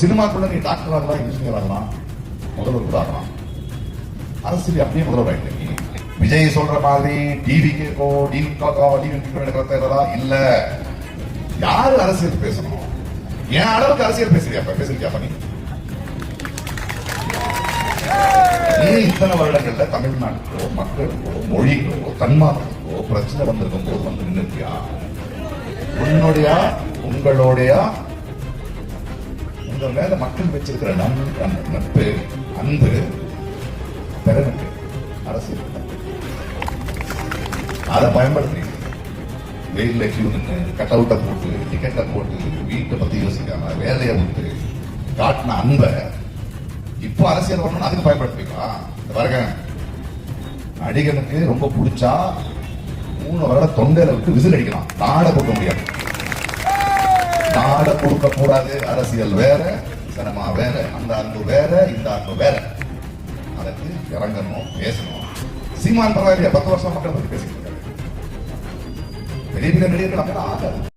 சினிமாக்குள்ள நீ டாக்டர் ஆகலாம், இன்ஜினியர் ஆகலாம், முதல்வர் கூட ஆகலாம். அரசியல் அப்படியே முதல்வர் ஆயிட்டு விஜய் சொல்ற மாதிரி டிவிகேக்கோ டிவிகா இல்ல. யாரு அரசியல் பேசணும்? என் அளவுக்கு அரசியல் பேசுறியா நீ? நீ இத்தனை வருடங்கள்ல தமிழ்நாட்டுக்கோ மக்களுக்கோ மொழிக்கோ தன்மானத்துக்கோ பிரச்சனை வந்திருக்கும் போது வந்து நின்றுட்டியா? உன்னுடைய உங்களுடைய உங்க மேல மக்கள் வச்சிருக்கிற நட்பு, அன்பு, திறனுக்கு அரசியல் அதை பயன்படுத்துறீங்க. வெயில்ல கியூ நின்று கட் அவுட்டை போட்டு டிக்கெட்டை போட்டு வீட்டை பத்தி யோசிக்காம வேலையை விட்டு காட்டின அன்பை இப்போ அரசியல் வரணும் அதுக்கு பயன்படுத்துவீங்களா? பாருங்க, நடிகனுக்கு ரொம்ப பிடிச்சா 3 வருடம் தொண்டையில விட்டு விசில் அடிக்கலாம், நாட கொடுக்க முடியாது. நாட கொடுக்க கூடாது. அரசியல் வேற, சினிமா வேற, அந்த அன்பு வேற, இந்த அன்பு வேற. அதுக்கு இறங்கணும், பேசணும். சீமான் பரவாயில்லையா 10 வருஷம் மக்கள் பத்தி பேசிட்டு இருக்காரு. பெரிய பெரிய நடிகர்கள் அப்பதான் ஆகாது.